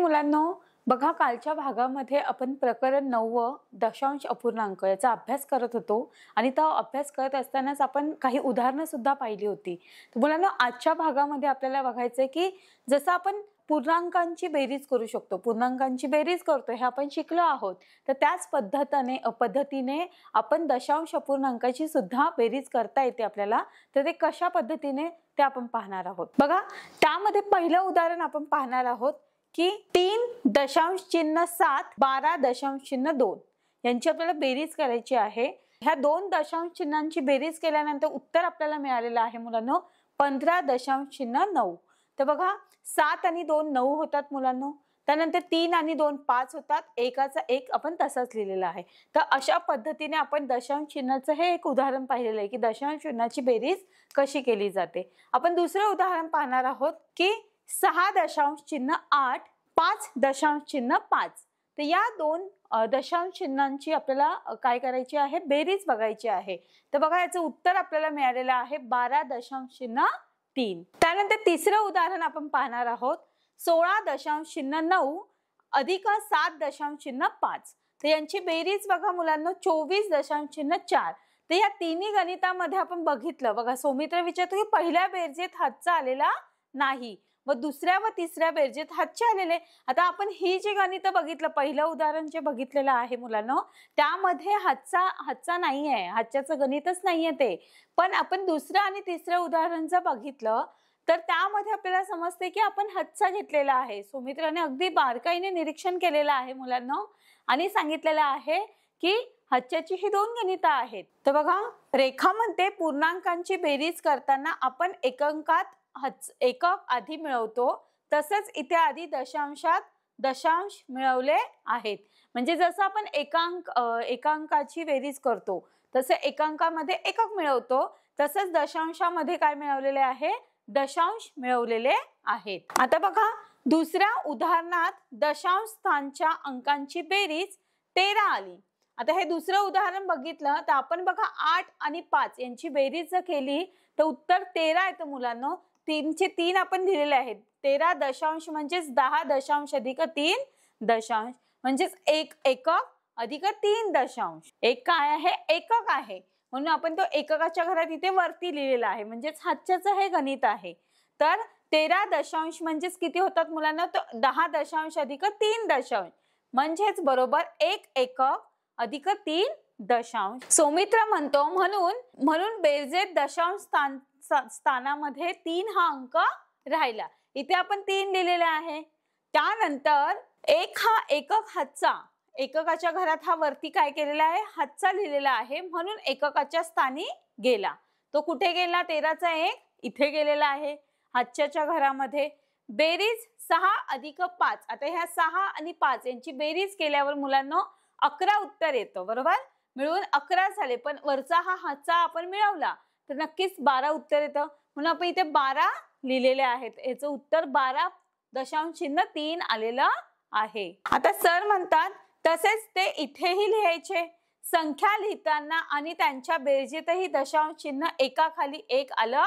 मुलांनो, बघा कालच्या भागामध्ये आपण प्रकरण 9 दशांश अपूर्णांक याचा अभ्यास करत होतो आणि तो अभ्यास करत असतानाच आपण काही उदाहरणं सुद्धा पाहिली होती। तर मुलांनो, आजच्या भागामध्ये आपल्याला बघायचंय की जसं आपण पूर्णांकांची बेरीज करू शकतो, पूर्णांकांची बेरीज करतो हे आपण शिकलो आहोत, तर त्याच पद्धतीने आपण दशांश अपूर्णांकाची सुद्धा बेरीज करता येते आपल्याला। तर ते कशा पद्धतीने ते आपण पाहणार आहोत। बघा, त्यामध्ये पहिलं उदाहरण आपण पाहणार आहोत की 3.7 12.2 यांची आपल्याला बेरीज करायची आहे। ह्या दोन दशांश चिन्हांची बेरीज केल्यानंतर उत्तर आपल्याला मिळालेलं आहे मुलांनो 15.9। तर बघा, 7 आणि 2 9 होतात मुलांनो, त्यानंतर 3 आणि 2 5 होतात, एकाचा एक आपण तसाच लिहिलेला आहे। तर अशा पद्धतीने आपण दशांश चिन्हाचं हे एक उदाहरण पाहिलेलं आहे की दशांश चिन्हाची बेरीज कशी केली जाते। आपण दुसरं उदाहरण पाहणार आहोत की 6.8 5.5। तर या दोन दशांश चिन्हांची आपल्याला काय करायची आहे, बेरीज बघायची आहे। तर बघा, याचं उत्तर आपल्याला मिळालेलं आहे 12.3। त्यानंतर तिसरं उदाहरण आपण पाहणार आहोत 16.9 अधिक 7.5। तर यांची बेरीज बघा मुलांनो 24.4। तर या तिन्ही गणितामध्ये आपण बघितलं, बघा सौमित्र विचारतो की पहिल्या बेरजेत हातचा आलेला नाही व दुसऱ्या व तिसऱ्या बेरजेत हातचे आलेले। आता आपण ही जी गणित बघितलं, पहिलं उदाहरण जे बघितलेलं आहे मुलांनो, त्यामध्ये हातचा नाही आहे, हातच्याचं गणितच नाहीये ते। पण आपण दुसरं आणि तिसरं उदाहरण जर बघितलं तर त्यामध्ये आपल्याला समजते की आपण हातचा घेतलेला आहे। सुमित्राने अगदी बारकाईने निरीक्षण केलेलं आहे मुलांनो आणि सांगितलेलं आहे की हातच्याची ही दोन गणितं आहेत। तर बघा, रेखा म्हणते पूर्णांकांची बेरीज करताना आपण एकक आधी मिळवतो, तसंच इथे आधी दशांशात दशांश मिळवले आहेत। म्हणजे जसं आपण एकांकाची बेरीज करतो तसे एकांकामध्ये एकक मिळवतो, तसंच दशांशामध्ये काय मिळवलेले आहे, दशांश मिळवलेले आहेत। आता बघा, दुसऱ्या उदाहरणात दशांश स्थानच्या अंकांची बेरीज 13 आली। आता हे दुसरं उदाहरण बघितलं तर आपण बघा 8 आणि 5 यांची बेरीज जर केली तर उत्तर 13 येतं मुलांनो। 3 चे 3 आपण दिलेले आहेत, 13 दशांश म्हणजेच 10 दशांश अधिक 3 दशांश म्हणजेच 1 एकक अधिक 3 दशांश। एक काय आहे, एकक आहे, म्हणून आपण तो एककाच्या घरात इथे वरती लिहिलेला आहे, म्हणजेच हातच्याचं हे गणित आहे। तर 13 दशांश म्हणजेच किती होतात मुलांना, तर 10 दशांश अधिक 3 दशांश म्हणजेच बरोबर 1 एकक अधिक 3 दशांश। सौमित्र म्हणतो म्हणून बेरजेत दशांश स्थानामध्ये 3 हा अंक राहिला। इथे आपण 3 लिहिलेले आहे। त्यानंतर 1 हा एकक हातचा, एककाच्या घरात हा वरती काय केलेला आहे, हातचा लिहिलेला आहे, म्हणून एककाच्या स्थानी गेला। तो कुठे गेला, 13चा 1 इथे गेलेला आहे हातच्याच्या घरामध्ये। बेरीज 6 अधिक 5। आता ह्या 6 आणि 5 यांची बेरीज केल्यावर मुलांनो 11 उत्तर येतं, बरोबर, मिळून 11 झाले। पण वरचा हा हातचा आपण मिळवला तर नक्कीच 12 उत्तर येतं, म्हणून आपण इथे 12 लिहिलेले आहेत। याचं उत्तर 12.3 आलेलं आहे। आता सर म्हणतात तसेच ते इथेही लिहायचे, संख्या लिहिताना आणि त्यांच्या बेरजेतही दशांश चिन्ह एकाखाली एक आलं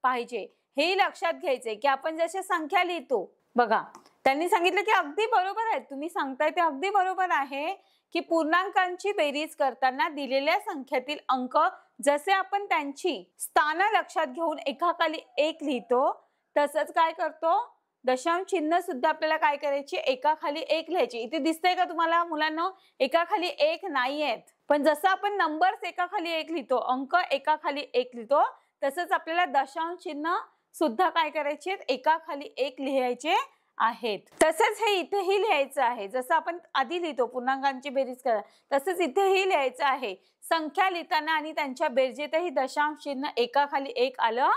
पाहिजे। हे लक्षात घ्यायचंय की आपण जसे संख्या लिहितो, बघा त्यांनी सांगितलं की अगदी बरोबर आहे, तुम्ही सांगताय ते अगदी बरोबर आहे की पूर्णांकांची बेरीज करताना दिलेल्या संख्येतील अंक जसे आपण त्यांची स्थान लक्षात घेऊन एकाखाली एक लिहितो, तसंच काय करतो, दशांश चिन्ह सुद्धा आपल्याला काय करायची, एकाखाली एक लिहायची। इथे दिसतंय का तुम्हाला मुलांनो, एकाखाली एक नाहीयेत, पण जसं आपण नंबर्स एकाखाली एक लिहितो, अंक एकाखाली एक लिहितो, तसंच आपल्याला दशांश चिन्ह सुद्धा काय करायचे, एकाखाली एक लिहायचे आहेत। तसंच हे इथेही लिहायचं आहे, जसं आपण आधी लिहितो पूर्णांकांची बेरीज करा, तसंच इथेही लिहायचं आहे, संख्या लिहिताना आणि त्यांच्या बेरजेतही दशांश चिन्ह एकाखाली एक आलं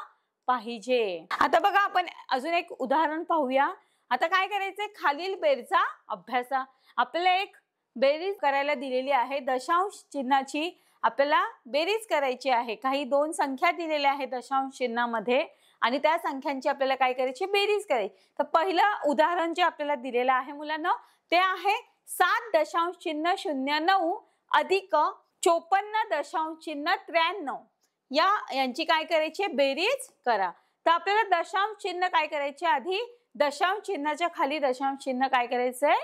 पाहिजे। आता बघा, आपण अजून एक उदाहरण पाहूया। आता काय करायचंय, खालील बेरजा अभ्यासा। आपल्याला एक बेरीज करायला दिलेली आहे, दशांश चिन्हाची आपल्याला बेरीज करायची आहे। काही दोन संख्या दिलेल्या आहेत दशांश चिन्हामध्ये आणि त्या संख्यांची आपल्याला काय करायची, बेरीज करायची। तर पहिलं उदाहरण जे आपल्याला दिलेलं आहे मुलांना ते आहे 7.09 अधिक 54.93 यांची काय करायची, बेरीज करा। तर आपल्याला दशांश चिन्ह काय करायचे, आधी दशांश चिन्हाच्या खाली दशांश चिन्ह काय करायचंय,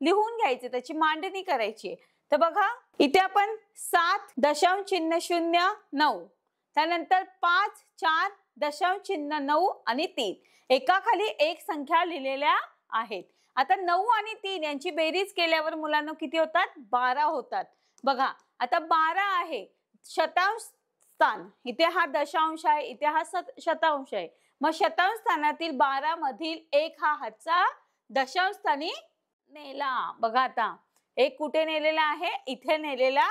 लिहून घ्यायचे, त्याची मांडणी करायची। तर बघा इथे आपण 7.0009, त्यानंतर 5, 4, दशांश चिन्ह 9 आणि 3 एका खाली एक संख्या लिहिलेल्या आहेत। आता 9 आणि 3 यांची बेरीज केल्यावर मुलांना किती होतात, 12 होतात। बघा आता 12 आहे, शतांश स्थान इथे हा दशांश आहे, इथे हा शतांश आहे, मग शतांश स्थानातील 12 मधील 1 हा हातचा दशांश स्थानी नेला। बघा आता 1 कुठे नेलेला आहे, इथे नेलेला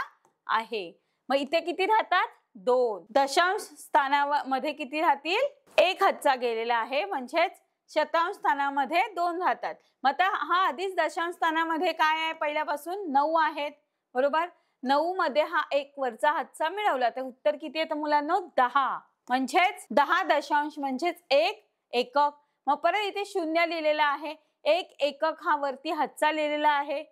आहे, मग इथे किती राहतात, 2। दशांश स्थानामध्ये किती राहतील, 1 हातचा गेलेला आहे, म्हणजेच शतांश स्थानामध्ये 2 राहतात। मग आता हा आधीच दशांश स्थानामध्ये काय आहे, पहिल्यापासून 9 आहेत, बरोबर। 9 मध्ये हा 1 वरचा हातचा मिळवला तर उत्तर किती येतं मुलांना, 10, म्हणजेच 10 दशांश म्हणजेच 1 एकक। मग परत इथे 0 लिहिलेला आहे, 1 एकक हा वरती हातचा लिहिलेला आहे।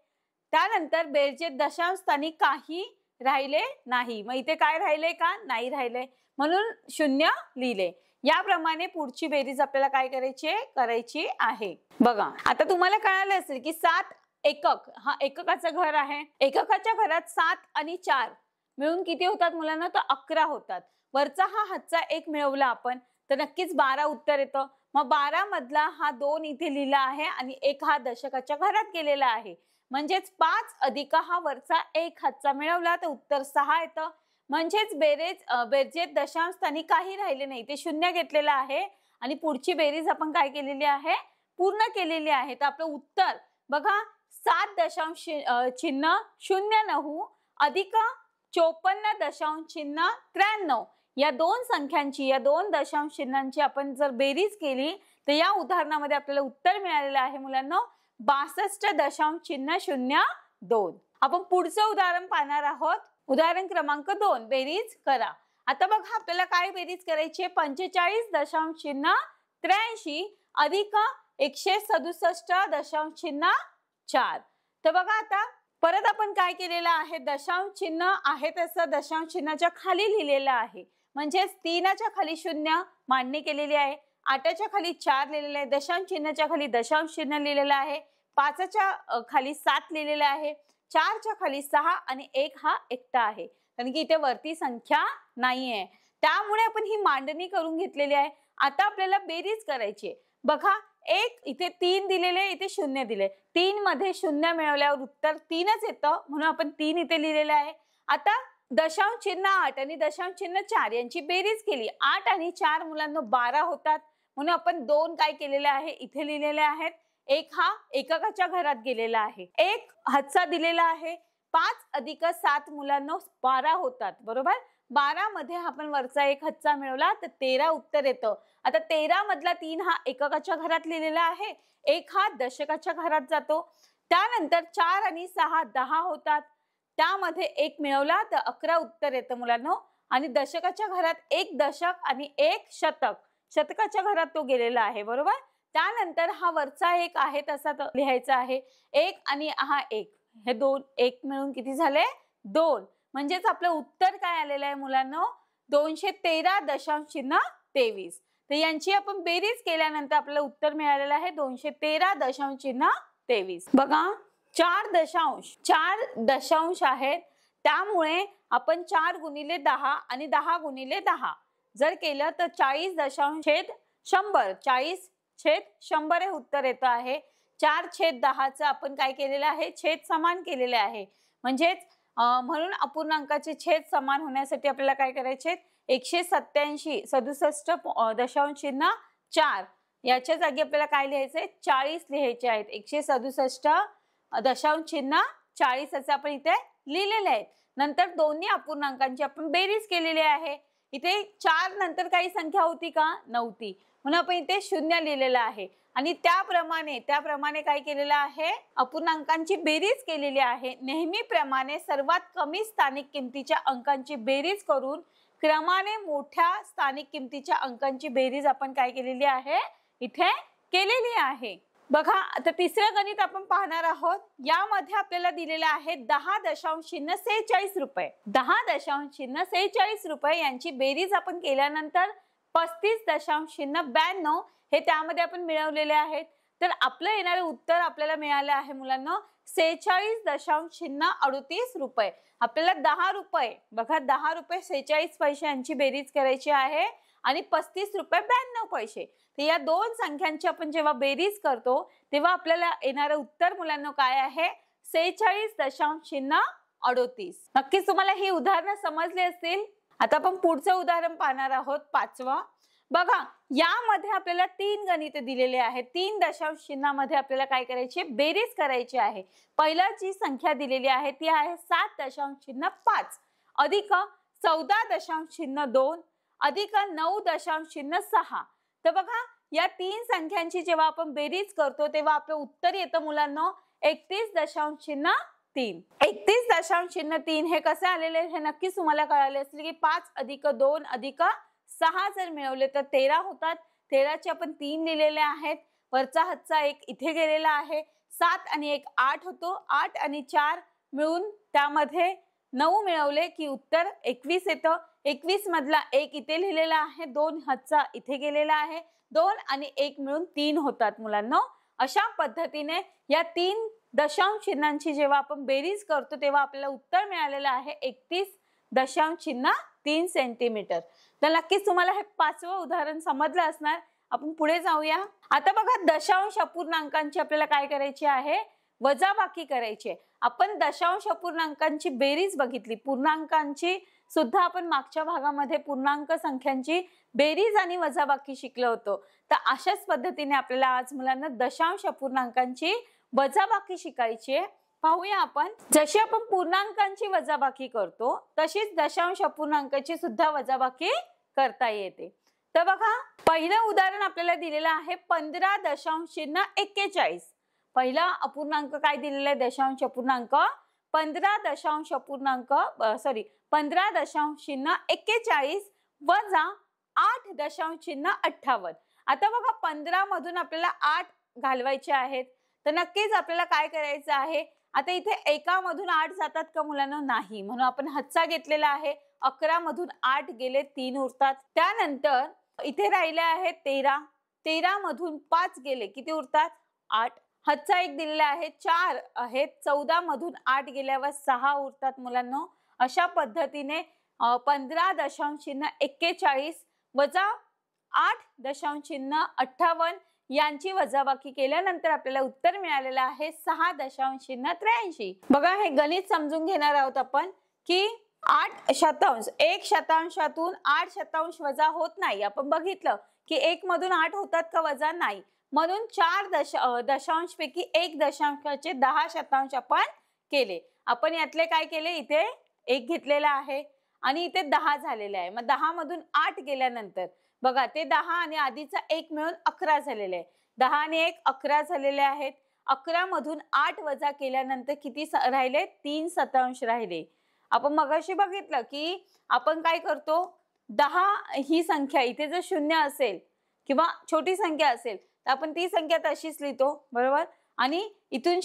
त्यानंतर बेरजेत दशांश स्थानी काही राहिले नाही, मग इथे काय राहिले का, नाही राहिले, म्हणून 0 लिहिले। याप्रमाणे पुढची बेरीज आपल्याला काय करायची आहे। बघा आता तुम्हाला कळालं असेल की 7 एकक हा एककाचं घर आहे, एककाच्या घरात 7 आणि 4 मिळून किती होतात मुलांना, तर 11 होतात। वरचा हा हातचा 1 मिळवला आपण तर नक्कीच 12 उत्तर येतं। मग 12 मधला हा 2 इथे लिहिला आहे आणि 1 हा दशकाच्या घरात गेलेला आहे, म्हणजेच 5 अधिक हा वरचा 1 हातचा मिळवला तर उत्तर 6 येतं। म्हणजेच बेरजेत दशांश स्थानी काही राहिले नाही, ते 0 घेतलेला आहे आणि पुढची बेरीज आपण काय केलेली आहे, पूर्ण केलेली आहे। तर आपलं उत्तर बघा 7 दशांश चिन्ह 09 अधिक 54 दशांश चिन्ह 93 या दोन संख्यांची, या दोन दशांश चिन्हांची आपण जर बेरीज केली तर या उदाहरणामध्ये आपल्याला उत्तर मिळालेलं आहे मुलांना 62.02। आपण पुढचं उदाहरण पाहणार आहोत, उदाहरण क्रमांक 2, बेरीज करा। आता बघा आपल्याला काय बेरीज करायची आहे, 45.83 अधिक 167.4। तर बघा आता परत आपण काय केलेलं आहे, दशांश चिन्ह आहे तसं दशांश चिन्हाच्या खाली लिहिलेलं आहे, म्हणजेच 3च्या खाली 0 मांडणी केलेली आहे, 8च्या खाली 4 लिहिलेलं आहे, दशांश चिन्हाच्या खाली दशांश चिन्ह लिहिलेलं आहे, 5च्या खाली 7 लिहिलेलं आहे, 4च्या खाली 6 आणि 1 हा एकटा आहे, कारण की इथे वरती संख्या नाहीये, त्यामुळे आपण ही मांडणी करून घेतलेली आहे। आता आपल्याला बेरीज करायची आहे। बघा 1 इथे 3 दिलेले, इथे 0 दिले, 3 मध्ये 0 मिळवल्यावर उत्तर 3च येतं, म्हणून आपण 3 इथे लिहिलेलं आहे। आता दशांश चिन्ह 8 आणि दशांश चिन्ह 4 यांची बेरीज केली, 8 आणि 4 मुलांना 12 होतात, म्हणून आपण 2 काय केलेले आहे, इथे लिहिलेले आहेत, 1 हा एककाच्या घरात गेलेला आहे, 1 हातचा दिलेला आहे, 5 अधिक 7 मुलांना 12 होतात, बरोबर। 12 मध्ये आपण वरचा 1 हातचा मिळवला तर 13 उत्तर येतं। आता 13 मधला 3 हा एककाच्या घरात लिहिलेला आहे, 1 हा दशकाच्या घरात जातो, त्यानंतर 4 आणि 6 10 होतात, त्यामध्ये 1 मिळवला तर 11 उत्तर येतं मुलांना। आणि दशकाच्या घरात 1 दशक आणि 1 शतक, शतकाच्या घरात तो गेलेला आहे, बरोबर। त्यानंतर हा वरचा 1 आहे तसा लिहायचा आहे, 1 आणि हा 1 हे 2 1 मिळून किती झाले, 2, म्हणजेच आपलं उत्तर काय आलेलं आहे मुलांना, 213.23। तर यांची आपण बेरीज केल्यानंतर आपल्याला उत्तर मिळालेलं आहे 213.23। बघा 4 दशांश आहेत, त्यामुळे आपण 4 गुणिले 10 आणि 10 गुणिले 10 जर केलं तर 40.100, 40/100 हे उत्तर येतं आहे। 4/10चं आपण काय केलेलं आहे, छेद समान केलेले आहे, म्हणजेच म्हणून अपूर्णांकाचे छेद समान होण्यासाठी आपल्याला काय करायचे, 187.4 याच्या जागी आपल्याला काय लिहायचंय, 40 लिहायचे आहेत, 167.40 असं आपण इथे लिहिलेले आहेत। नंतर दोन्ही अपूर्णांकांची आपण बेरीज केलेली आहे, इथे 4 नंतर काही संख्या होती का, नव्हती, म्हणून आपण इथे 0 लिहिलेलं आहे। आणि त्याप्रमाणे काय केलेलं आहे, अपूर्णांकांची बेरीज केलेली आहे। नेहमीप्रमाणे सर्वात कमी स्थानिक किमतीच्या अंकांची बेरीज करून क्रमाने मोठ्या स्थानिक किमतीच्या अंकांची बेरीज आपण काय केलेली आहे, इथे केलेली आहे। बघा आता तिसरं गणित आपण पाहणार आहोत, यामध्ये आपल्याला दिलेलं आहे 10.46 रुपये, 10.46 रुपये यांची बेरीज आपण केल्यानंतर 35.92 हे त्यामध्ये आपण मिळवलेले आहेत। तर आपलं येणारे उत्तर आपल्याला मिळाले आहे मुलांना 46.38 रुपये। आपल्याला 10 रुपये बघा 10 रुपये 46 पैसे यांची बेरीज करायची आहे आणि 35 रुपये 92 पैसे। तर या दोन संख्यांची आपण जेव्हा बेरीज करतो तेव्हा आपल्याला येणारे उत्तर मुलांना काय आहे 46.38। नक्कीच तुम्हाला ही उदाहरणं समजली असतील। आता आपण पुढचं उदाहरण पाहणार आहोत 5वं। बघा यामध्ये आपल्याला 3 गणिते दिलेले आहेत। 3 दशांश चिन्हामध्ये आपल्याला काय करायची बेरीज करायची आहे। पहिला जी संख्या दिलेली आहे ती आहे 7.5 अधिक 14.2 अधिक 9.6। तर बघा या 3 संख्यांची जेव्हा आपण बेरीज करतो तेव्हा आपलं उत्तर येतं मुलांना 31.3। 31.3 हे कसे आलेले हे नक्कीच तुम्हाला कळाले असेल की 5 अधिक 2 अधिक 6 जर मिळवले तर 13 होतात। 13चे आपण 3 लिहिलेले आहेत। वरचा हातचा 1 इथे गेलेला आहे। 7 आणि 1 8 होतो। 8 आणि 4 मिळून त्यामध्ये 9 मिळवले की उत्तर 21 येतं। 21 मधला 1 इथे लिहिलेला आहे। 2 हातचा इथे गेलेला आहे। 2 आणि 1 मिळून 3 होतात मुलांना। अशा पद्धतीने या 3 दशांश चिन्हांची जेव्हा आपण बेरीज करतो तेव्हा आपल्याला उत्तर मिळालेलं आहे 31.3 सेंटीमीटर। तर नक्कीच तुम्हाला हे 5वं उदाहरण समजलं असणार। आपण पुढे जाऊया। आता बघा दशांश अपूर्णांकांची आपल्याला काय करायची आहे वजाबाकी करायची आहे। आपण दशांश अपूर्णांकांची बेरीज बघितली। पूर्णांकांची सुद्धा आपण मागच्या भागामध्ये पूर्णांक संख्यांची बेरीज आणि वजाबाकी शिकलो होतो। तर अशाच पद्धतीने आपल्याला आज मुलांना दशांश अपूर्णांकांची वजाबाकी शिकायची आहे। पाहूया आपण। जशी आपण पूर्णांकांची वजाबाकी करतो तशीच दशांश अपूर्णांकाची सुद्धा वजाबाकी करता येते। तर बघा पहिलं उदाहरण आपल्याला दिलेलं आहे 15.41। पहिला अपूर्णांक काय दिलेला आहे दशांश अपूर्णांक 15.41 वजा 8.58। आता बघा 15 मधून आपल्याला 8 घालवायचे आहेत। तर नक्कीच आपल्याला काय करायचं आहे आता इथे 1 मधून 8 जातात का मुलांना नाही, म्हणून आपण हातचा घेतलेला आहे। 11 मधून 8 गेले 3 उरतात। त्यानंतर इथे राहिले आहेत 13। 13 मधून 5 गेले किती उरतात 8। हातचा 1 दिलेला आहे 4 आहेत। 14 मधून 8 गेल्यावर 6 उरतात मुलांना। अशा पद्धतीने 15.41 वजा 8.58 यांची वजाबाकी केल्यानंतर आपल्याला उत्तर मिळालेलं आहे 6.83। बघा हे गणित समजून घेणार आहोत आपण की 8 शतांश 1 शतांशातून 8 शतांश वजा होत नाही। आपण बघितलं की 1 मधून 8 होतात का वजा नाही, म्हणून 4 दशांश पैकी 1 दशांशाचे 10 शतांश आपण केले। आपण यातले काय केले इथे 1 घेतलेला आहे आणि इथे 10 झालेले आहे। मग 10 मधून 8 गेल्यानंतर बघा ते 10 आणि आधीचा 1 मिळून 11 झालेले आहे। 10 आणि 1 11 झालेले आहेत। 11 मधून 8 वजा केल्यानंतर किती राहिले 3 शतांश राहिले। आपण मगाशी बघितलं की आपण काय करतो 10 ही संख्या इथे जर 0 असेल किंवा छोटी संख्या असेल तर आपण ती संख्या तशीच लिहितो बरोबर। आणि इथून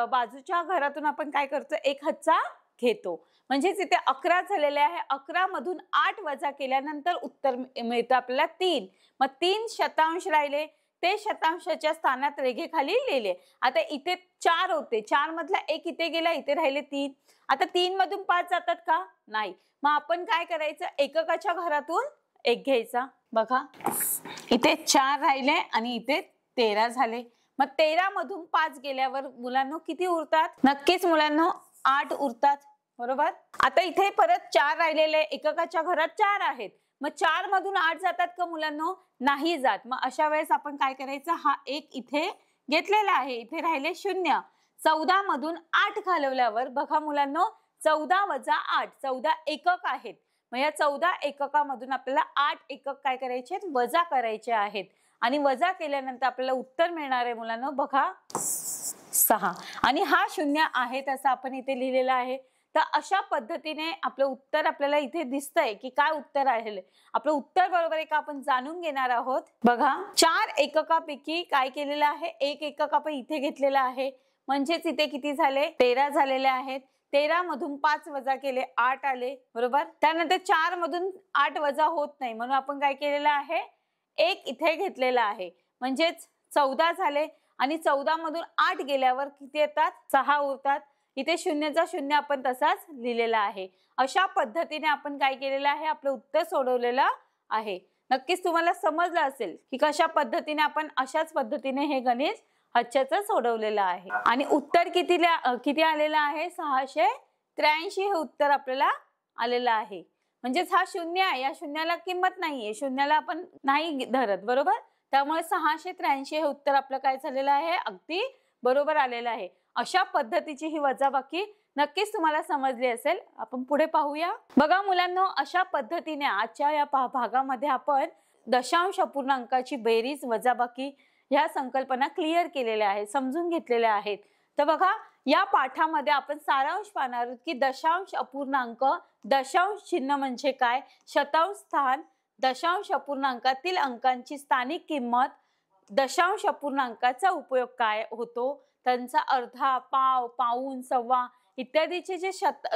बाजूच्या घरातून आपण काय करतो 1 हातचा घेतो, म्हणजेच इथे 11 झालेले आहे। 11 मधून 8 वजा केल्यानंतर उत्तर मिळतं आपल्याला 3। मग 3 शतांश राहिले, ते शतांशाच्या स्थानात रेघेखाली लिहिले। आता इथे 4 होते, 4 मधला 1 इथे गेला, इथे राहिले 3। आता 3 मधून 5 जातात का नाही, मग आपण काय करायचं एककाच्या घरातून 1 घ्यायचा। बघा इथे 4 राहिले आणि इथे 13 झाले। मग 13 मधून 5 गेल्यावर मुलांनो किती उरतात, नक्कीच मुलांनो 8 उरतात बरोबर। आता इथे परत 4 राहिलेले, एककाच्या घरात 4 आहेत, मग 4 मधून 8 जातात का मुलांनो नाही जात। मग अशा वेळेस आपण काय करायचं हा 1 इथे घेतलेला आहे, इथे राहिले 0। 14 मधून 8 घालवल्यावर बघा मुलांनो 14 वजा 8 14 एकक आहेत। मग या 14 एककामधून आपल्याला 8 एकक काय करायचे वजा करायचे आहेत आणि वजा केल्यानंतर आपल्याला उत्तर मिळणार आहे मुलांनो बघा 6 आणि हा 0 आहे तसं आपण इथे लिहिलेला आहे। तर अशा पद्धतीने आपलं उत्तर आपल्याला इथे दिसतंय की काय उत्तर आहे। आपलं उत्तर बरोबर आहे का आपण जाणून घेणार आहोत। बघा 4 एककापैकी काय केलेलं आहे 1 एकक आपण इथे घेतलेला आहे, म्हणजेच इथे किती झाले 13 झालेले आहेत। 13 मधून 5 वजा केले 8 आले, बरोबर. त्यानंतर 4 मधून 8 वजा होत नाही म्हणून आपण काय केलेलं आहे, 1 इथे घेतलेला आहे, म्हणजेच 14 झाले. आणि 14 मधून 8 गेल्यावर किती येतात, 6 उरतात. इथे शून्यचा शून्य आपण तसाच लिहिलेला आहे. अशा पद्धतीने आपण काय केलेलं आहे, आपलं उत्तर सोडवलेलं आहे. नक्कीच तुम्हाला समजलं असेल की कशा पद्धतीने आपण अशाच पद्धतीने हे गणित आजच्याचं सोडवलेलं आहे. आणि उत्तर किती आलेलं आहे, 683 हे उत्तर आपल्याला आलेलं आहे. म्हणजेच हा शून्य आहे, या शून्याला किंमत नाहीये, शून्याला आपण नाही धरत, बरोबर. त्यामुळे 683 हे उत्तर आपलं काय झालेलं आहे, अगदी बरोबर आलेलं आहे. अशा पद्धतीची ही वजाबाकी नक्कीच तुम्हाला समजली असेल. आपण पुढे पाहूया. बघा मुलांनो, अशा पद्धतीने आजच्या या भागामध्ये आपण दशांश अपूर्णांकाची बेरीज वजाबाकी ह्या संकल्पना क्लिअर केलेल्या आहेत, समजून घेतलेल्या आहेत. तर बघा, या पाठामध्ये आपण सारांश पाहणार आहोत की दशांश अपूर्णांक, दशांश चिन्ह म्हणजे काय, शतांश स्थान, दशांश अपूर्णांकातील अंकांची स्थानिक किंमत, दशांश अपूर्णांकाचा उपयोग काय होतो, त्यांचा अर्धा, पाव, पाऊण, सव्वा इत्यादीचे जे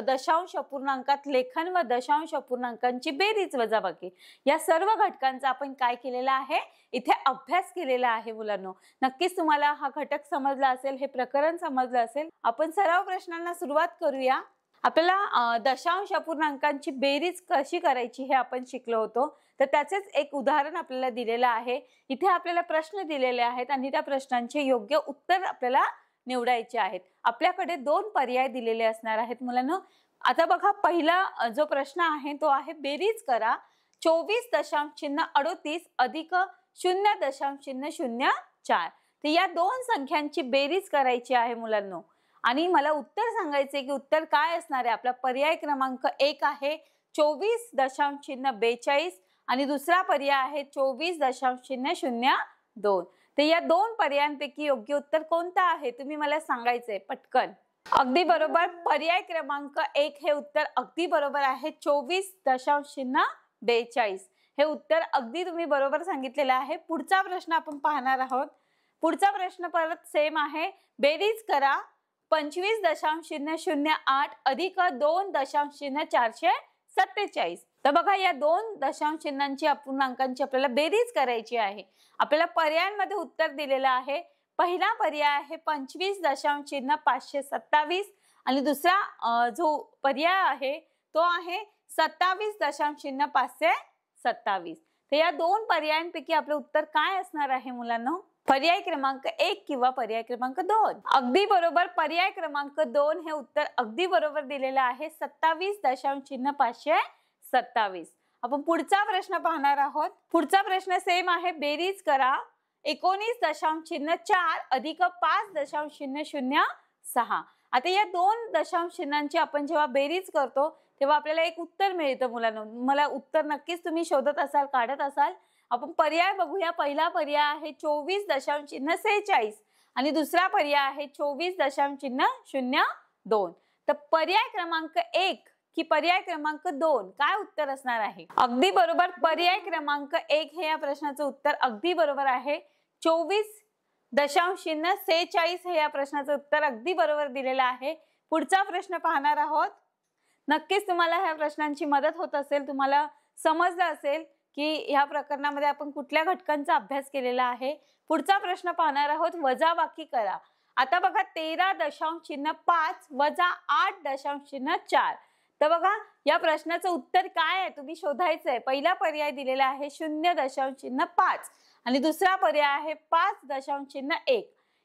दशांश अपूर्णांकात लेखन व दशांश अपूर्णांकांची बेरीज वजाबाकी या सर्व घटकांचा आपण काय केलेला आहे, इथे अभ्यास केलेला आहे. मुलांनो, नक्कीच तुम्हाला हा घटक समजला असेल, हे प्रकरण समजलं असेल. आपण सराव प्रश्नांना सुरुवात करूया. आपल्याला दशांश अपूर्णांकांची बेरीज कशी करायची हे आपण शिकलो होतो. तर त्याचेच एक उदाहरण आपल्याला दिलेलं आहे. इथे आपल्याला प्रश्न दिलेले आहेत आणि त्या प्रश्नांचे योग्य उत्तर आपल्याला निवडायचे आहेत. आपल्याकडे 2 पर्याय दिलेले असणार आहेत मुलांनो. आता बघा, पहिला जो प्रश्न आहे तो आहे बेरीज करा 24.38 अधिक 0.04. तर या दोन संख्यांची बेरीज करायची आहे मुलांनो. आणि मला उत्तर सांगायचे की उत्तर काय असणार आहे. आपला पर्याय क्रमांक 1 आहे 24.42 आणि दुसरा पर्याय आहे 24.002. तर या 2 पर्यायांपैकी योग्य उत्तर कोणतं आहे तुम्ही मला सांगायचंय पटकन. अगदी बरोबर, पर्याय क्रमांक 1 हे उत्तर अगदी बरोबर आहे. 24.42 हे उत्तर अगदी तुम्ही बरोबर सांगितलेलं आहे. पुढचा प्रश्न आपण पाहणार आहोत. पुढचा प्रश्न परत सेम आहे. बेरीज करा 25.008 अधिक 2.447. तर बघा, या 2 दशांश चिन्हांची अपूर्णांकांची आपल्याला बेरीज करायची आहे. आपल्याला पर्यायांमध्ये उत्तर दिलेलं आहे. पहिला पर्याय आहे 25.527 आणि दुसरा जो पर्याय आहे तो आहे 27.527. तर या 2 पर्यायांपैकी आपलं उत्तर काय असणार आहे मुलांनो. पर्याय क्रमांक 1 किंवा पर्याय क्रमांक 2. अगदी बरोबर, पर्याय क्रमांक 2 हे उत्तर अगदी बरोबर दिलेलं आहे. 27.527. आपण पुढचा प्रश्न पाहणार आहोत. पुढचा प्रश्न सेम आहे. बेरीज करा 19.4 अधिक 5.006. आता या 2 दशांश चिन्हांची आपण जेव्हा बेरीज करतो तेव्हा आपल्याला एक उत्तर मिळतं मुलांनो. मला उत्तर नक्कीच तुम्ही शोधत असाल, काढत असाल. आपण पर्याय बघूया. पहिला पर्याय आहे 24.46 आणि दुसरा पर्याय आहे 24.02. तर पर्याय क्रमांक 1 की पर्याय क्रमांक 2 काय उत्तर असणार आहे. अगदी बरोबर, पर्याय क्रमांक 1 हे या प्रश्नाचं उत्तर अगदी बरोबर आहे. 24.46 हे या प्रश्नाचं उत्तर अगदी बरोबर दिलेलं आहे. पुढचा प्रश्न पाहणार आहोत. नक्कीच तुम्हाला ह्या प्रश्नांची मदत होत असेल, तुम्हाला समजलं असेल की ह्या प्रकरणामध्ये आपण कुठल्या घटकांचा अभ्यास केलेला आहे. पुढचा प्रश्न पाहणार आहोत. वजाबाकी करा. आता बघा, 13.5 वजा 8.4. तर बघा, या प्रश्नाचं उत्तर काय आहे तुम्ही शोधायचंय. पहिला पर्याय दिलेला आहे 0.5 आणि दुसरा पर्याय आहे 5.1.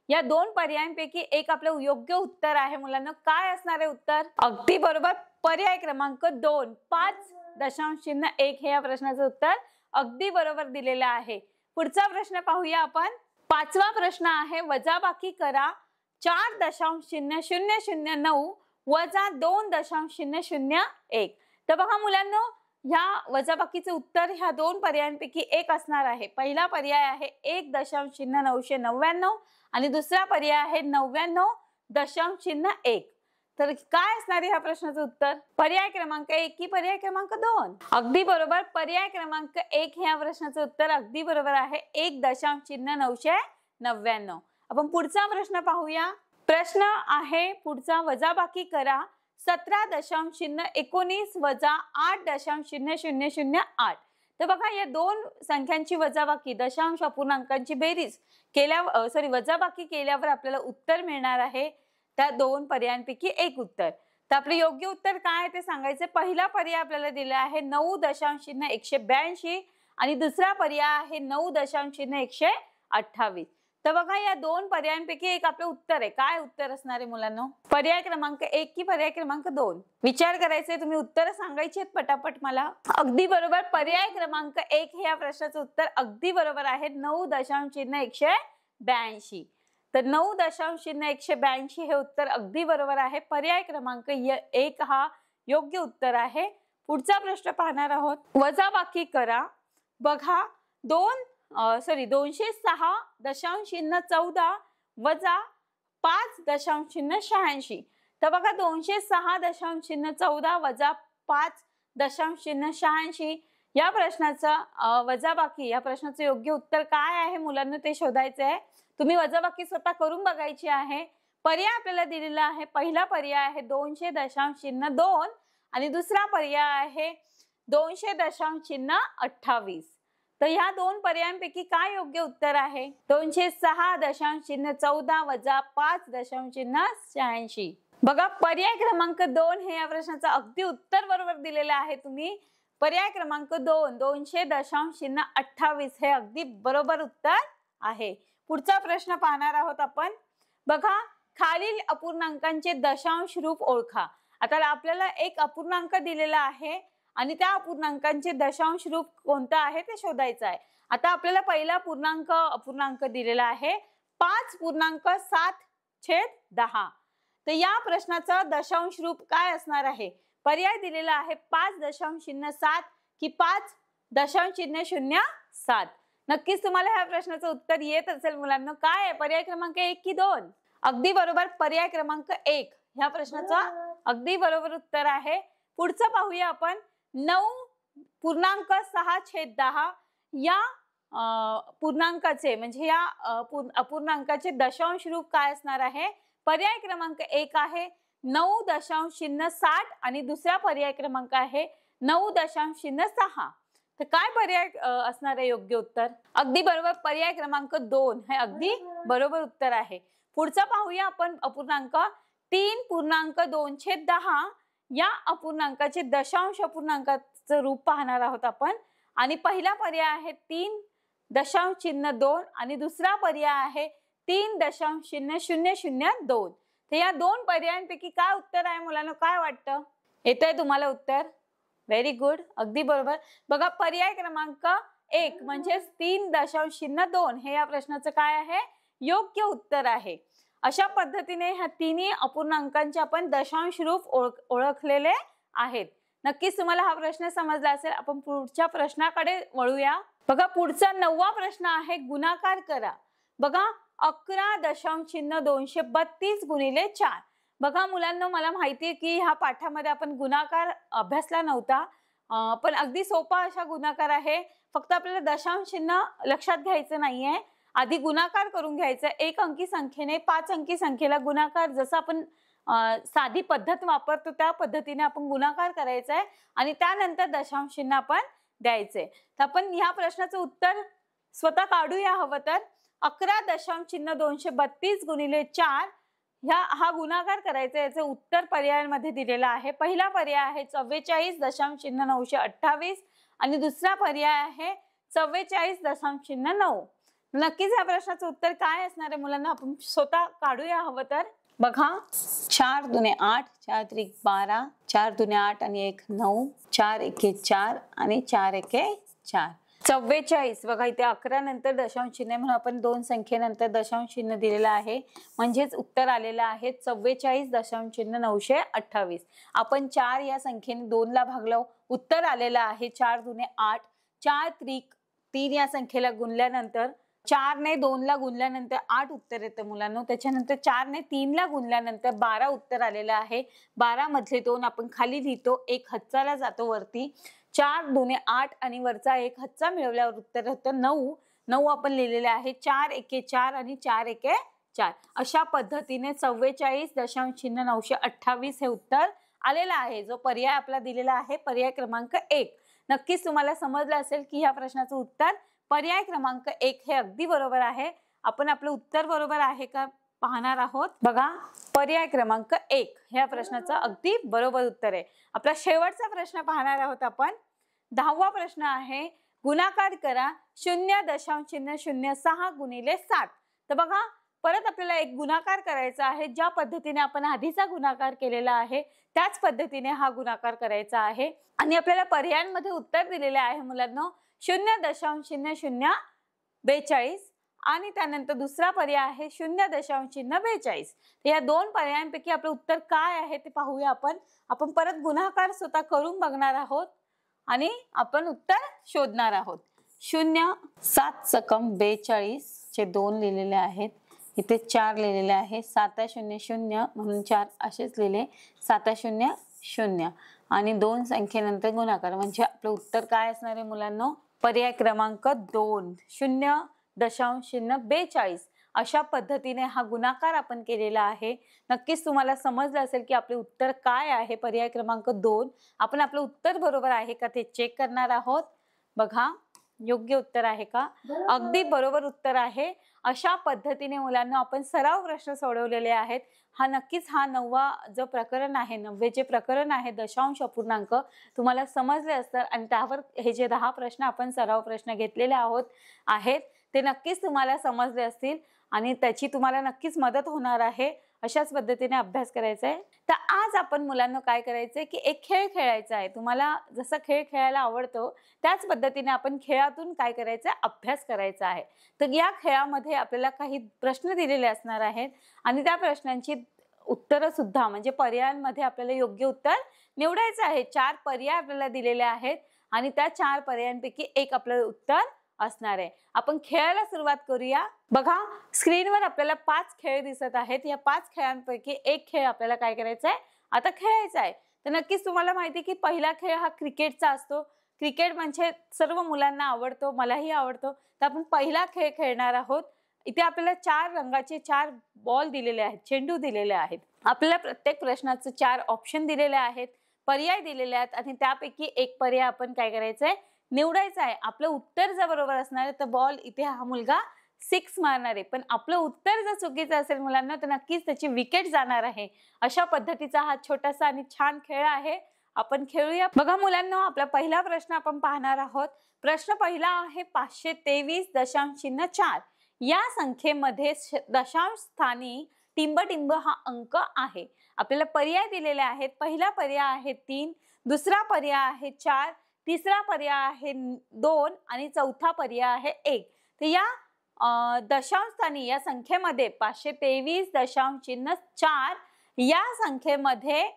या 2 पर्यायांपैकी एक आपलं योग्य उत्तर आहे मुलांना. काय असणार आहे उत्तर. अगदी बरोबर, पर्याय क्रमांक 2 5.1 हे या प्रश्नाचं उत्तर अगदी बरोबर दिलेलं आहे. पुढचा प्रश्न पाहूया आपण. 5वा प्रश्न आहे. वजाबाकी करा 4.009 वजा 2.001. तर बघा मुलांनो, ह्या वजाबाकीचे उत्तर ह्या 2 पर्यायांपैकी एक असणार आहे. पहिला पर्याय आहे 1.999 आणि दुसरा पर्याय आहे 99.1. तर काय असणार आहे ह्या प्रश्नाचं उत्तर. पर्याय क्रमांक 1 की पर्याय क्रमांक 2. अगदी बरोबर, पर्याय क्रमांक 1 ह्या प्रश्नाचं उत्तर अगदी बरोबर आहे. 1.999. आपण पुढचा प्रश्न पाहूया. प्रश्न आहे पुढचा. वजाबाकी करा 17.19 वजा 8.0008. तर बघा या दोन संख्यांची वजाबाकी दशांश अपूर्णांकांची बेरीज वजाबाकी केल्यावर आपल्याला उत्तर मिळणार आहे त्या दोन पर्यायांपैकी एक उत्तर. तर आपले योग्य उत्तर काय आहे ते सांगायचे. पहिला पर्याय आपल्याला दिला आहे 9.182 आणि दुसरा पर्याय आहे 9.128. तर बघा या दोन पर्यायांपैकी एक आपलं उत्तर आहे. काय उत्तर असणार आहे मुलांनो? पर्याय क्रमांक 1 की पर्याय क्रमांक 2? विचार करायचे, तुम्ही उत्तर सांगायची आहेत पटापट मला. अगदी बरोबर, पर्याय क्रमांक 1 हे या प्रश्नाचं उत्तर अगदी बरोबर आहे. 9.182. तर 9.182 हे उत्तर अगदी बरोबर आहे. पर्याय क्रमांक 1 हा योग्य उत्तर आहे. पुढचा प्रश्न पाहणार आहोत. वजाबाकी करा. बघा 206.14 वजा 5.86. तर बघा 206.14 वजा 5.86 या प्रश्नाचा वजाबाकी या प्रश्नाचं योग्य उत्तर काय आहे मुलांना ते शोधायचं आहे. तुम्ही वजाबाकी स्वतः करून बघायची आहे. पर्याय आपल्याला दिलेला आहे. पहिला पर्याय आहे 200.2 आणि दुसरा पर्याय आहे 200.28. तर ह्या दोन पर्यायांपैकी काय योग्य उत्तर आहे? 206.14 वजा 5.86. बघा पर्याय क्रमांक 2 हे या प्रश्नाचं अगदी उत्तर बरोबर दिलेलं आहे. तुम्ही पर्याय क्रमांक 2 200.28 हे अगदी बरोबर उत्तर आहे. पुढचा प्रश्न पाहणार आहोत आपण. बघा खालील अपूर्णांकांचे दशांश रूप ओळखा. आता आपल्याला एक अपूर्णांक दिलेला आहे आणि त्या अपूर्णांकांचे दशांश रूप कोणतं आहे ते शोधायचं आहे. आता आपल्याला पहिला अपूर्णांक दिलेला आहे 5.7/10. तर या प्रश्नाचं दशांश रूप काय असणार आहे? पर्याय दिलेला आहे 5.07 की 5.07. नक्कीच तुम्हाला ह्या प्रश्नाचं उत्तर येत असेल मुलांना. काय आहे पर्याय क्रमांक 1 की 2? अगदी बरोबर, पर्याय क्रमांक 1 ह्या प्रश्नाचं अगदी बरोबर उत्तर आहे. पुढचं पाहूया आपण. 9.6/10 या पूर्णांकाचे म्हणजे या अपूर्णांकाचे दशांश रूप काय असणार आहे? पर्याय क्रमांक 1 आहे 9.060 आणि दुसरा पर्याय क्रमांक आहे 9.06. तर काय पर्याय असणार आहे योग्य उत्तर? अगदी बरोबर, पर्याय क्रमांक 2 हे अगदी बरोबर उत्तर आहे. पुढचा पाहूया आपण अपूर्णांक 3.2/10 या अपूर्णांकाचे दशांश अपूर्णांकाचं रूप पाहणार आहोत आपण. आणि पहिला पर्याय आहे 3.2 आणि दुसरा पर्याय आहे 3.0002. तर या दोन पर्यायांपैकी काय उत्तर आहे मुलांना? काय वाटतं? येतंय तुम्हाला उत्तर? व्हेरी गुड, अगदी बरोबर. बघा पर्याय क्रमांक 1 म्हणजे 3.02 हे या प्रश्नाचं काय आहे? योग्य उत्तर आहे. अशा पद्धतीने ह्या तिन्ही अपूर्णांकांचे आपण दशांश रूप ओळखलेले आहेत. नक्कीच तुम्हाला हा प्रश्न समजला असेल. आपण पुढच्या प्रश्नाकडे वळूया. बघा पुढचा 9वा प्रश्न आहे गुणाकार करा. बघा 11.232 गुणिले 4. बघा मुलांना, मला माहिती आहे की ह्या पाठामध्ये आपण गुणाकार अभ्यासला नव्हता, पण अगदी सोपा असा गुणाकार आहे. फक्त आपल्याला दशांश चिन्ह लक्षात घ्यायचं नाहीये, आधी गुणाकार करून घ्यायचा. 1 अंकी संख्येने 5 अंकी संख्येला गुणाकार, जसं आपण साधी पद्धत वापरतो त्या पद्धतीने आपण गुणाकार करायचा आहे आणि त्यानंतर दशांश चिन्ह आपण द्यायचे. तर आपण ह्या प्रश्नाचं उत्तर स्वतः काढूया हवं तर. 11.232 गुणिले 4 हा गुणाकार करायचा. याचं उत्तर पर्यायांमध्ये दिलेलं आहे. पहिला पर्याय आहे 44.928 आणि दुसरा पर्याय आहे 44.9. नक्कीच या प्रश्नाचं उत्तर काय असणार आहे मुलांना? आपण स्वतः काढूया हवं तर. बघा 4 दुने 8, 4 त्रिक 12, 4 दुने 8 आणि 1 9, 4 एके 4 आणि 4 एके 4. 44. बघा इथे 11 नंतर दशांश चिन्ह म्हणून आपण दोन संख्येनंतर दशांश चिन्ह दिलेलं आहे, म्हणजेच उत्तर आलेलं आहे 44.928. आपण 4 या संख्येने 2 ला भागलो, उत्तर आलेलं आहे 4 दुने 8. 4 त्रिक 3 या संख्येला गुणल्यानंतर 4 ने 2 ला गुणल्यानंतर 8 उत्तर येतं मुलांना. त्याच्यानंतर 4 ने 3 ला गुणल्यानंतर 12 उत्तर आलेलं आहे. 12 मधले 2 आपण खाली लिहितो, 1 हच्चाला जातो वरती. 4 दुने 8 आणि वरचा 1 हच्चा मिळवल्यावर उत्तर होतं 9. 9 आपण लिहिलेले आहे. 4 एके 4 आणि 4 एके 4. अशा पद्धतीने 44.928 हे उत्तर आलेला आहे, जो पर्याय आपला दिलेला आहे पर्याय क्रमांक 1. नक्कीच तुम्हाला समजलं असेल की ह्या प्रश्नाचं उत्तर पर्याय क्रमांक 1 हे अगदी बरोबर आहे. आपण आपलं उत्तर बरोबर आहे का पाहणार आहोत. बघा, पर्याय क्रमांक 1 ह्या प्रश्नाचं अगदी बरोबर उत्तर आहे. आपला शेवटचा प्रश्न पाहणार आहोत आपण. 10वा प्रश्न आहे, गुणाकार करा 0.06 गुणिले 7. तर बघा, परत आपल्याला एक गुणाकार करायचा आहे. ज्या पद्धतीने आपण आधीचा गुणाकार केलेला आहे त्याच पद्धतीने हा गुणाकार करायचा आहे. आणि आपल्याला पर्यायांमध्ये उत्तर दिलेले आहे मुलांनो 0.0042 आणि त्यानंतर दुसरा पर्याय आहे 0.42. तर या दोन पर्यायांपैकी आपलं उत्तर काय आहे ते पाहूया आपण. आपण परत गुणाकार स्वतः करून बघणार आहोत आणि आपण उत्तर शोधणार आहोत. 0 7 सकम 42 चे 2 लिहिलेले आहेत. इथे 4 लिहिलेले आहे. 7 0 0 म्हणून 4 असेच लिहिले. 7 0 0 आणि 2 संख्येनंतर गुणाकार म्हणजे आपलं उत्तर काय असणार आहे मुलांनो? पर्याय क्रमांक 2 0.42. अशा पद्धतीने हा गुणाकार आपण केलेला आहे. नक्कीच तुम्हाला समजलं असेल की आपले उत्तर काय आहे. पर्याय क्रमांक 2. आपण आपलं उत्तर बरोबर आहे का ते चेक करणार आहोत. बघा, योग्य उत्तर आहे का? अगदी बरोबर उत्तर आहे. अशा पद्धतीने मुलांना आपण सराव प्रश्न सोडवलेले आहेत. नक्कीच हा 9वा जो प्रकरण आहे, 9वे जे प्रकरण आहे दशांश अपूर्णांक तुम्हाला समजले असतात आणि त्यावर हे जे 10 प्रश्न आपण सराव प्रश्न घेतलेले आहेत ते नक्कीच तुम्हाला समजले असतील आणि त्याची तुम्हाला नक्कीच मदत होणार आहे. अशाच पद्धतीने अभ्यास करायचा आहे. तर आज आपण मुलांना काय करायचंय की एक खेळ खेळायचा आहे. तुम्हाला जसं खेळ खेळायला आवडतो त्याच पद्धतीने आपण खेळातून काय करायचं, अभ्यास करायचा आहे. तर या खेळामध्ये आपल्याला काही प्रश्न दिलेले असणार आहेत आणि त्या प्रश्नांची उत्तरं सुद्धा म्हणजे पर्यायांमध्ये आपल्याला योग्य उत्तर निवडायचं आहे. 4 पर्याय आपल्याला दिलेले आहेत आणि त्या 4 पर्यायांपैकी एक आपलं उत्तर असणार आहे. आपण खेळायला सुरुवात करूया. बघा, स्क्रीनवर आपल्याला 5 खेळ दिसत आहेत. या 5 खेळांपैकी एक खेळ आपल्याला काय करायचा आहे, आता खेळायचा आहे. तर नक्कीच तुम्हाला माहिती आहे की पहिला खेळ हा क्रिकेटचा असतो. क्रिकेट म्हणजे सर्व मुलांना आवडतो, मलाही आवडतो. तर आपण पहिला खेळ खेळणार आहोत. इथे आपल्याला 4 रंगाचे 4 बॉल दिलेले आहेत, चेंडू दिलेले आहेत. आपल्याला प्रत्येक प्रश्नाचे 4 ऑप्शन दिलेले आहेत, पर्याय दिलेले आहेत आणि त्यापैकी एक पर्याय आपण काय करायचंय, निवडायचं आहे. आपलं उत्तर जर बरोबर असणार आहे तर बॉल इथे हा मुलगा 6 मारणार आहे. पण आपलं उत्तर जर चुकीचं असेल मुलांना तर नक्कीच त्याची विकेट जाणार आहे. अशा पद्धतीचा हा छोटासा आणि छान खेळ आहे. आपण खेळूया. बघा मुलांना, आपला पहिला प्रश्न आपण पाहणार आहोत. प्रश्न पहिला आहे 523.4 या संख्येमध्ये दशांश स्थानी टिंबटिंब हा अंक आहे. आपल्याला पर्याय दिलेले आहेत. पहिला पर्याय आहे 3, दुसरा पर्याय आहे 4, तिसरा पर्याय आहे 2 आणि चौथा पर्याय आहे 1. तर या दशांश स्थानी या संख्येमध्ये 523.4 या संख्येमध्ये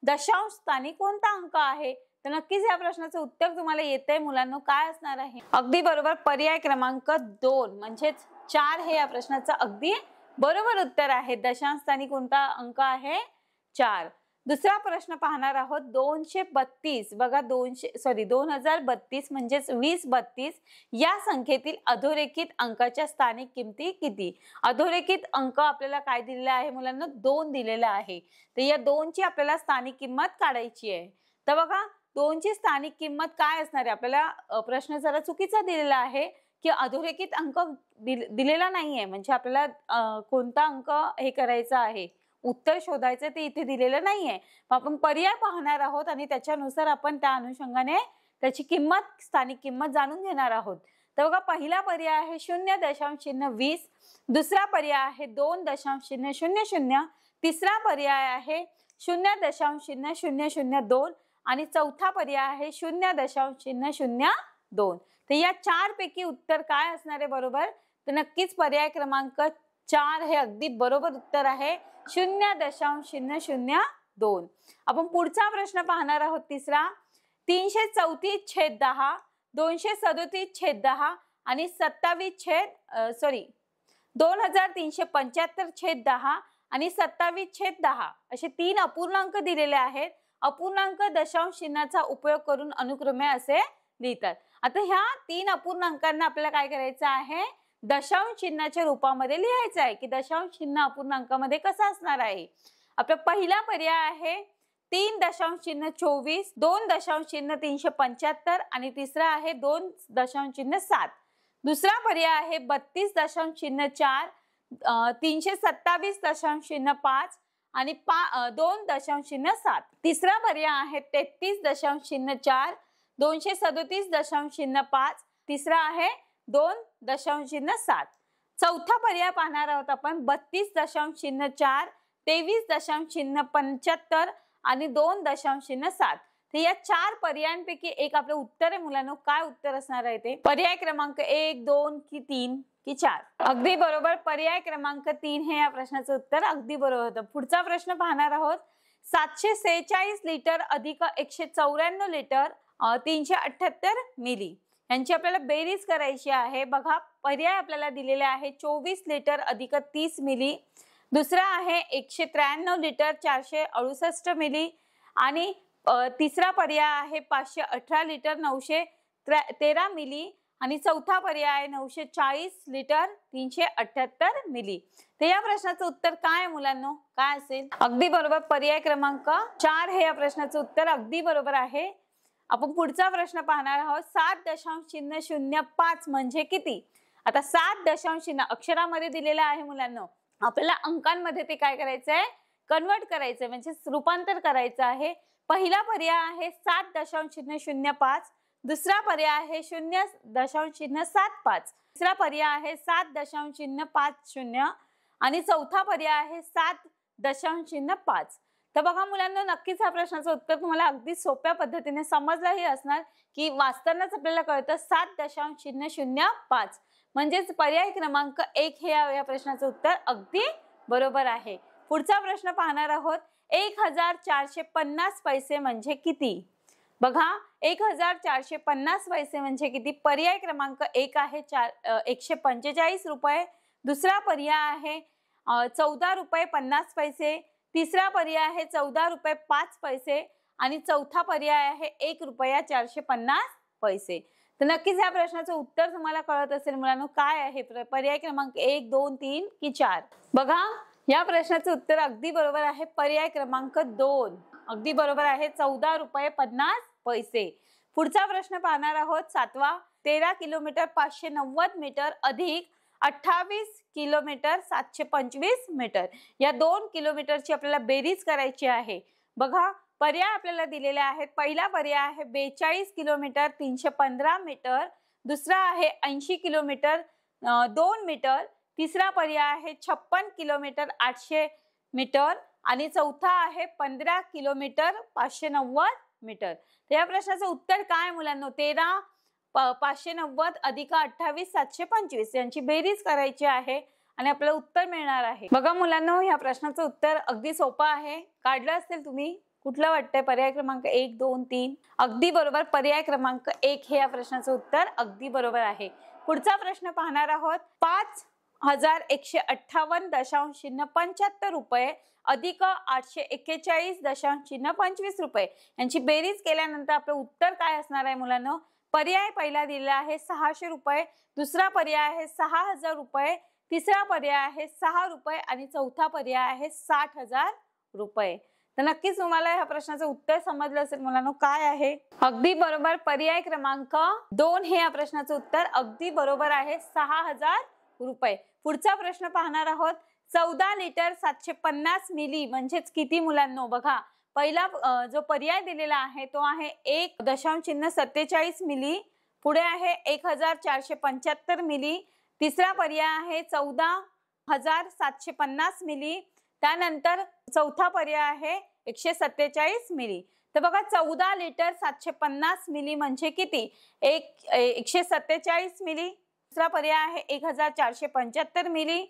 दशांश स्थानी कोणता अंक आहे? तर नक्कीच या प्रश्नाचं उत्तर तुम्हाला येतंय मुलांनो. काय असणार आहे? अगदी बरोबर, पर्याय क्रमांक 2 म्हणजेच 4 हे या प्रश्नाचं अगदी बरोबर उत्तर आहे. दशांश स्थानी कोणता अंक आहे? 4. दुसरा प्रश्न पाहणार आहोत. 232 बघा 2032 म्हणजेच 2032 या संख्येतील अधोरेखित अंकाच्या स्थानिक किमती किती? अधोरेखित अंक आपल्याला काय दिलेला आहे मुलांना? 2 दिलेला आहे. तर या 2 ची आपल्याला स्थानिक किंमत काढायची आहे. तर बघा 2 ची स्थानिक किंमत काय असणार आहे? आपल्याला प्रश्न जरा चुकीचा दिलेला आहे की अधोरेखित अंक दिलेला नाहीये. म्हणजे आपल्याला कोणता अंक हे करायचा आहे, उत्तर शोधायचं ते इथे दिलेलं नाहीये. आपण पर्याय पाहणार आहोत आणि त्याच्यानुसार आपण त्या अनुषंगाने त्याची किंमत, स्थानिक किंमत जाणून घेणार आहोत. तर बघा, पहिला पर्याय आहे 0.20, दुसरा पर्याय आहे 2.000, तिसरा पर्याय आहे 0.002 आणि चौथा पर्याय आहे 0.002. तर या 4 पैकी उत्तर काय असणार आहे बरोबर? तर नक्कीच पर्याय क्रमांक 4 हे अगदी बरोबर उत्तर आहे. 0.002. आपण पुढचा प्रश्न पाहणार आहोत. तिसरा 334/10, 237/10 आणि 2375/10 आणि 27/10 असे 3 अपूर्णांक दिलेले आहेत. अपूर्णांक दशांश चिन्हाचा उपयोग करून अनुक्रमे असे लिहितात. आता ह्या 3 अपूर्णांकांना आपल्याला काय करायचं आहे? दशांश चिन्हाच्या रूपामध्ये लिहायचं आहे की दशांश चिन्ह अपूर्णांकामध्ये कसं असणार आहे. आपला पहिला पर्याय आहे 3.24, 2.375 आणि तिसरा आहे 2.7. दुसरा पर्याय आहे 32.4, 327.05 आणि 2.7. तिसरा पर्याय आहे 33.4, 237.05. तिसरा आहे 2.7. चौथा पर्याय पाहणार आहोत आपण 32.4, 23.75 आणि 2.7. तर या 4 पर्यायांपैकी एक आपलं उत्तर आहे मुलांनो. काय उत्तर असणार आहे ते? पर्याय क्रमांक 1, 2 की 3 की 4? अगदी बरोबर, पर्याय क्रमांक 3 हे या प्रश्नाचं उत्तर अगदी बरोबर होतं. पुढचा प्रश्न पाहणार आहोत. 746 लिटर अधिक 194 लिटर 378 मिली यांची आपल्याला बेरीज करायची आहे. बघा, पर्याय आपल्याला दिलेले आहे 24 लिटर अधिक 30 मिली, दुसरा आहे 193 लिटर 468 मिली आणि तिसरा पर्याय आहे 518 लिटर 913 मिली आणि चौथा पर्याय आहे 940 लिटर 378 मिली. तर या प्रश्नाचं उत्तर काय आहे मुलांनो? काय असेल? अगदी बरोबर, पर्याय क्रमांक 4 हे या प्रश्नाचं उत्तर अगदी बरोबर आहे. आपण पुढचा प्रश्न पाहणार आहोत. 7.05 म्हणजे किती? आता 7 अक्षरामध्ये दिलेला आहे मुलांनो. आपल्याला अंकांमध्ये ते काय करायचं आहे? कन्वर्ट करायचं, म्हणजे रूपांतर करायचं आहे. पहिला पर्याय आहे 7.05, दुसरा पर्याय आहे 0.75, तिसरा पर्याय आहे 7.50 आणि चौथा पर्याय आहे 7.5. तर बघा मुलांना, नक्कीच हा प्रश्नाचं उत्तर तुम्हाला अगदी सोप्या पद्धतीने समजलंही असणार की वाचतानाच आपल्याला कळतं 7.05 म्हणजेच पर्याय क्रमांक 1 हे या प्रश्नाचं उत्तर अगदी बरोबर आहे. पुढचा प्रश्न पाहणार आहोत. 1450 पैसे म्हणजे किती? बघा, 1450 पैसे म्हणजे किती? पर्याय क्रमांक 1 आहे 145 रुपये, दुसरा पर्याय आहे 14 रुपये 50 पैसे, तिसरा पर्याय आहे 14 रुपये 5 पैसे आणि चौथा पर्याय आहे 1 रुपया 450 पैसे. तर नक्कीच या प्रश्नाचं उत्तर तुम्हाला कळत असेल मुलांनो. काय आहे पर्याय क्रमांक 1, 2, 3 की 4? बघा, या प्रश्नाचं उत्तर अगदी बरोबर आहे. पर्याय क्रमांक 2 अगदी बरोबर आहे, 14 रुपये 50 पैसे. पुढचा प्रश्न पाहणार आहोत 7वा. 13 किलोमीटर 590 मीटर अधिक 28 किलोमीटर 725 मीटर या 2 किलोमीटरची आपल्याला बेरीज करायची आहे. बघा, पर्याय आपल्याला दिलेले आहेत. पहिला पर्याय आहे 42 किलोमीटर 315 मीटर, दुसरा आहे 80 किलोमीटर 2 मीटर, तिसरा पर्याय आहे 56 किलोमीटर 800 मीटर आणि चौथा आहे 15 किलोमीटर 590 मीटर. तर या प्रश्नाचं उत्तर काय मुलांनो? 13 590 अधिक 28 725 यांची बेरीज करायची आहे आणि आपल्याला उत्तर मिळणार आहे. बघा मुलांनो, या प्रश्नाचं उत्तर अगदी सोपं आहे. काढलं असेल तुम्ही. कुठलं वाटतंय? पर्याय क्रमांक 1, 2, 3? अगदी बरोबर, पर्याय क्रमांक 1 हे या प्रश्नाचं उत्तर अगदी बरोबर आहे. पुढचा प्रश्न पाहणार आहोत. 5158.75 रुपये अधिक 841.25 रुपये यांची बेरीज केल्यानंतर आपलं उत्तर काय असणार आहे मुलांनो? पर्याय पहिला दिलेला आहे 600 रुपये, दुसरा पर्याय आहे 6000 रुपये, तिसरा पर्याय आहे 6 रुपये आणि चौथा पर्याय आहे 60,000 रुपये. तर नक्कीच तुम्हाला ह्या प्रश्नाचं उत्तर समजलं असेल मुलांनो. काय आहे? अगदी बरोबर, पर्याय क्रमांक 2 हे या प्रश्नाचं उत्तर अगदी बरोबर आहे, 6000 रुपये. पुढचा प्रश्न पाहणार आहोत. 14 लिटर 750 मिली म्हणजेच किती मुलांनो? बघा, पहिला जो पर्याय दिलेला आहे तो आहे 1.47 मिली, पुढे आहे 1475 मिली, तिसरा पर्याय आहे 14,750 मिली, त्यानंतर चौथा पर्याय आहे 147 मिली. तर बघा, 14 लिटर 750 मिली म्हणजे किती? 147 मिली, दुसरा पर्याय आहे 1475 मिली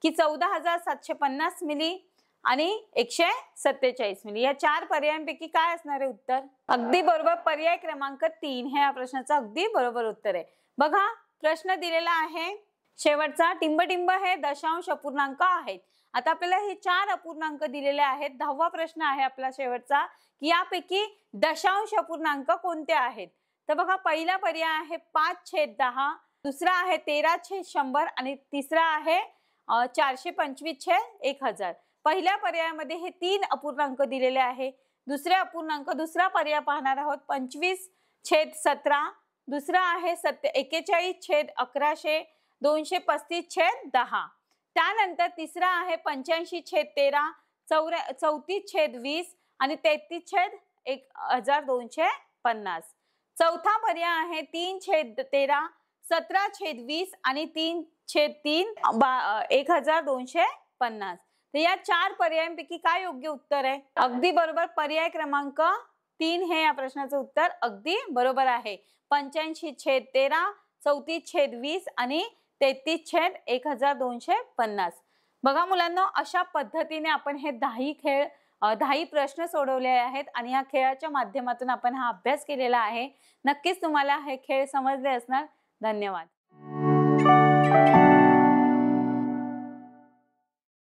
की 14,750 मिली आणि 147 मिली. या 4 पर्यायांपैकी काय असणार आहे उत्तर? अगदी बरोबर, पर्याय क्रमांक 3 हे या प्रश्नाचं अगदी बरोबर उत्तर आहे. बघा, प्रश्न दिलेला आहे शेवटचा. टिंबटिंब हे दशांश अपूर्णांक आहेत. आता आपल्याला हे 4 अपूर्णांक दिलेले आहेत. 10वा प्रश्न आहे आपला शेवटचा की यापैकी दशांश अपूर्णांक कोणते आहेत? तर बघा, पहिला पर्याय आहे 5/10, दुसरा आहे 13/100 आणि तिसरा आहे 425/1000. पहिल्या पर्यायामध्ये हे 3 अपूर्णांक दिलेले आहे. दुसरे अपूर्णांक दुसरा पर्याय पाहणार आहोत 25/17, दुसरा आहे 41/1100, 235/10. त्यानंतर तिसरा आहे 85/13, 34/20 आणि 33/1250. चौथा पर्याय आहे 3/13, 17/20 आणि 3/3 1250. तर या 4 पर्यायांपैकी काय योग्य उत्तर आहे? अगदी बरोबर, पर्याय क्रमांक 3 हे या प्रश्नाचं उत्तर अगदी बरोबर आहे. 85/13, 34/20 आणि 33/1250. बघा मुलांनो, अशा पद्धतीने आपण हे 10 प्रश्न सोडवले आहेत आणि या खेळाच्या माध्यमातून आपण हा अभ्यास केलेला आहे. नक्कीच तुम्हाला हे खेळ समजले असणार. धन्यवाद.